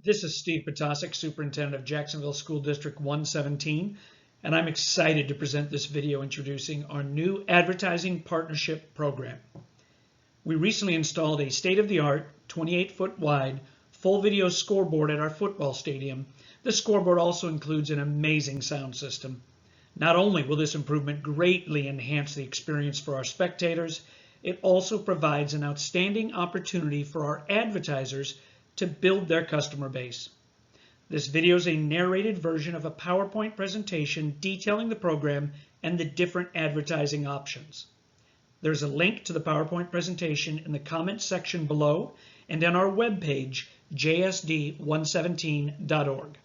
This is Steve Potasic, Superintendent of Jacksonville School District 117, and I'm excited to present this video introducing our new Advertising Partnership Program. We recently installed a state-of-the-art, 28-foot wide, full video scoreboard at our football stadium. This scoreboard also includes an amazing sound system. Not only will this improvement greatly enhance the experience for our spectators, it also provides an outstanding opportunity for our advertisers to build their customer base. This video is a narrated version of a PowerPoint presentation detailing the program and the different advertising options. There's a link to the PowerPoint presentation in the comments section below and on our webpage, JSD117.org.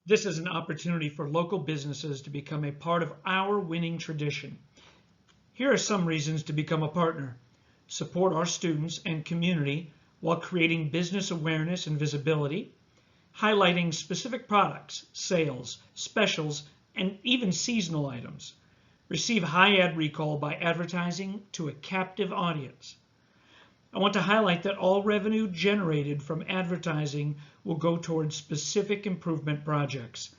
This is an opportunity for local businesses to become a part of our winning tradition. Here are some reasons to become a partner. Support our students and community while creating business awareness and visibility, highlighting specific products, sales, specials, and even seasonal items. Receive high ad recall by advertising to a captive audience. I want to highlight that all revenue generated from advertising will go towards specific improvement projects.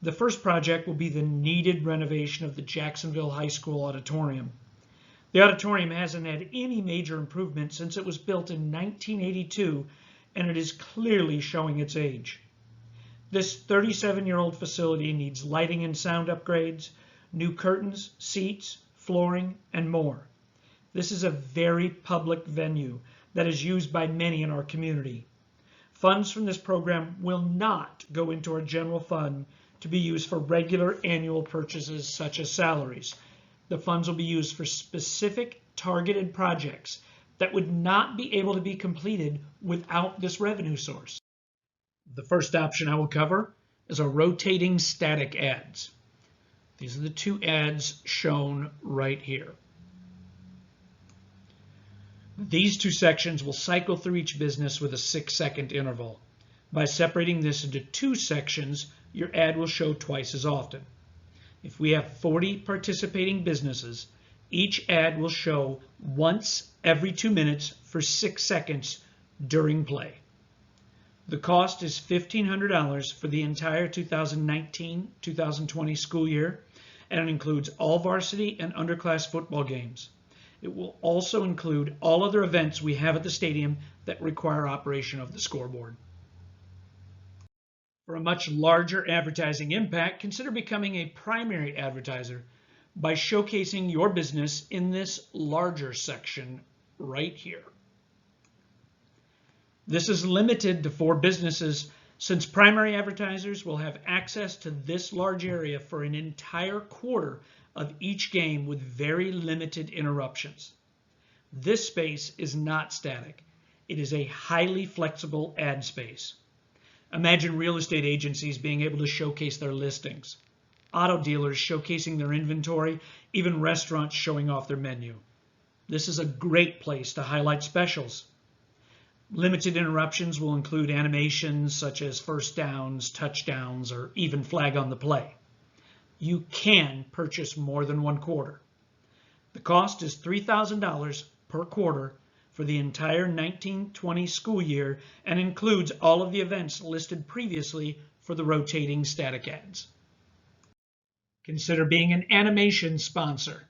The first project will be the needed renovation of the Jacksonville High School auditorium. The auditorium hasn't had any major improvement since it was built in 1982, and it is clearly showing its age. This 37-year-old facility needs lighting and sound upgrades, new curtains, seats, flooring, and more. This is a very public venue that is used by many in our community. Funds from this program will not go into our general fund to be used for regular annual purchases such as salaries. The funds will be used for specific targeted projects that would not be able to be completed without this revenue source. The first option I will cover is our rotating static ads. These are the two ads shown right here. These two sections will cycle through each business with a 6-second interval. By separating this into two sections, your ad will show twice as often. If we have 40 participating businesses, each ad will show once every 2 minutes for 6 seconds during play. The cost is $1,500 for the entire 2019-2020 school year, and it includes all varsity and underclass football games. It will also include all other events we have at the stadium that require operation of the scoreboard. For a much larger advertising impact, consider becoming a primary advertiser by showcasing your business in this larger section right here. This is limited to 4 businesses since primary advertisers will have access to this large area for an entire quarter of each game with very limited interruptions. This space is not static. It is a highly flexible ad space. Imagine real estate agencies being able to showcase their listings, auto dealers showcasing their inventory, even restaurants showing off their menu. This is a great place to highlight specials. Limited interruptions will include animations such as first downs, touchdowns, or even flag on the play. You can purchase more than one quarter. The cost is $3,000 per quarter for the entire 19-20 school year and includes all of the events listed previously for the rotating static ads. Consider being an animation sponsor.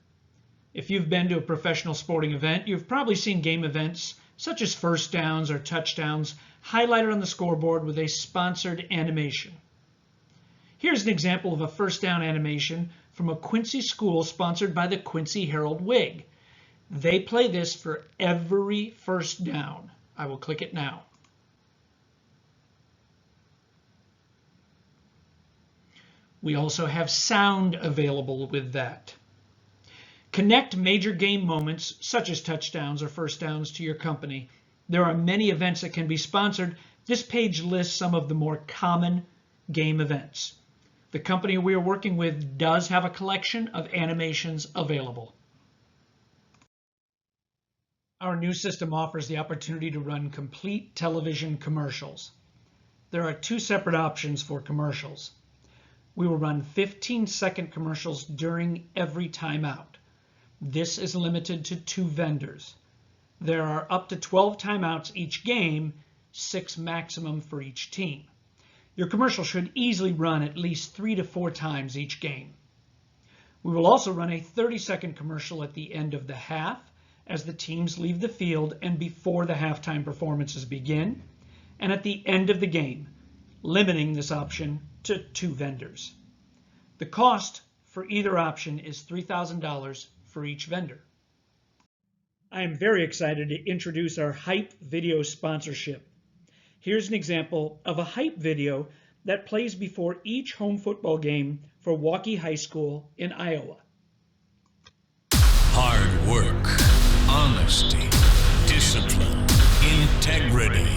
If you've been to a professional sporting event, you've probably seen game events such as first downs or touchdowns highlighted on the scoreboard with a sponsored animation. Here's an example of a first down animation from a Quincy school sponsored by the Quincy Herald-Whig. They play this for every first down. I will click it now. We also have sound available with that. Connect major game moments such as touchdowns or first downs to your company. There are many events that can be sponsored. This page lists some of the more common game events. The company we are working with does have a collection of animations available. Our new system offers the opportunity to run complete television commercials. There are 2 separate options for commercials. We will run 15-second commercials during every timeout. This is limited to 2 vendors. There are up to 12 timeouts each game, 6 maximum for each team. Your commercial should easily run at least 3 to 4 times each game. We will also run a 30-second commercial at the end of the half as the teams leave the field and before the halftime performances begin, and at the end of the game, limiting this option to 2 vendors. The cost for either option is $3,000 for each vendor. I am very excited to introduce our Hype video sponsorship. Here's an example of a Hype video that plays before each home football game for Waukee High School in Iowa. Hard work, honesty, discipline, integrity.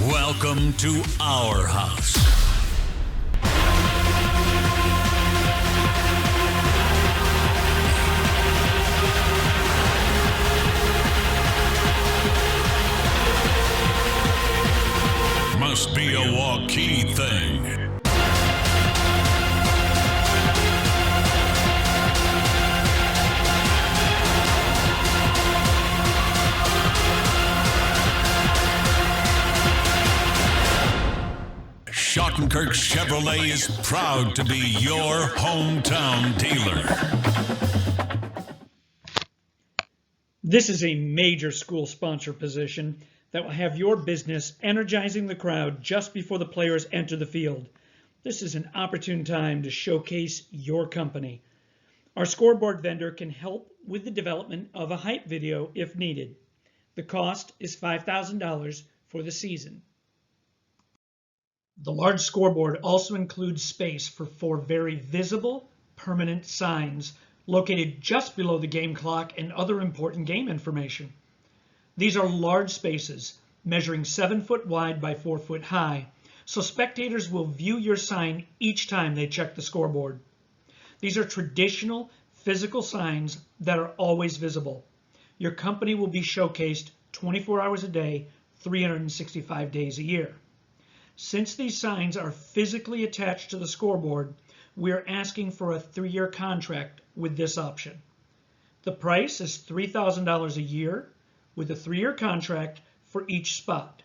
Welcome to our house. Must be a Waukee thing. Schottenkirk Chevrolet is proud to be your hometown dealer. This is a major school sponsor position that will have your business energizing the crowd just before the players enter the field. This is an opportune time to showcase your company. Our scoreboard vendor can help with the development of a hype video if needed. The cost is $5,000 for the season. The large scoreboard also includes space for 4 very visible, permanent signs located just below the game clock and other important game information. These are large spaces measuring 7 foot wide by 4 foot high, so spectators will view your sign each time they check the scoreboard. These are traditional physical signs that are always visible. Your company will be showcased 24 hours a day, 365 days a year. Since these signs are physically attached to the scoreboard, we are asking for a 3-year contract with this option. The price is $3,000 a year with a 3-year contract for each spot.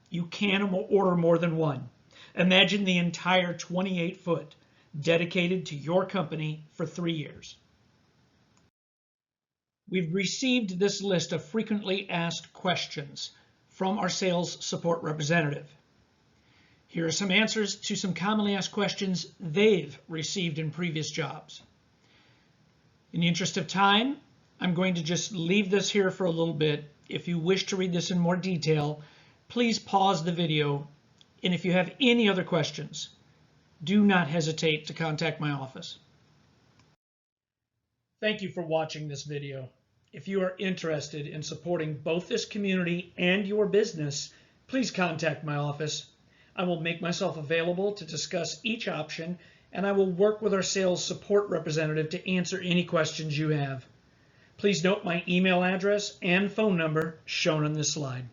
You can order more than one. Imagine the entire 28 foot dedicated to your company for 3 years. We've received this list of frequently asked questions from our sales support representative. Here are some answers to some commonly asked questions they've received in previous jobs. In the interest of time, I'm going to just leave this here for a little bit. If you wish to read this in more detail, please pause the video. And if you have any other questions, do not hesitate to contact my office. Thank you for watching this video. If you are interested in supporting both this community and your business, please contact my office. I will make myself available to discuss each option, and I will work with our sales support representative to answer any questions you have. Please note my email address and phone number shown on this slide.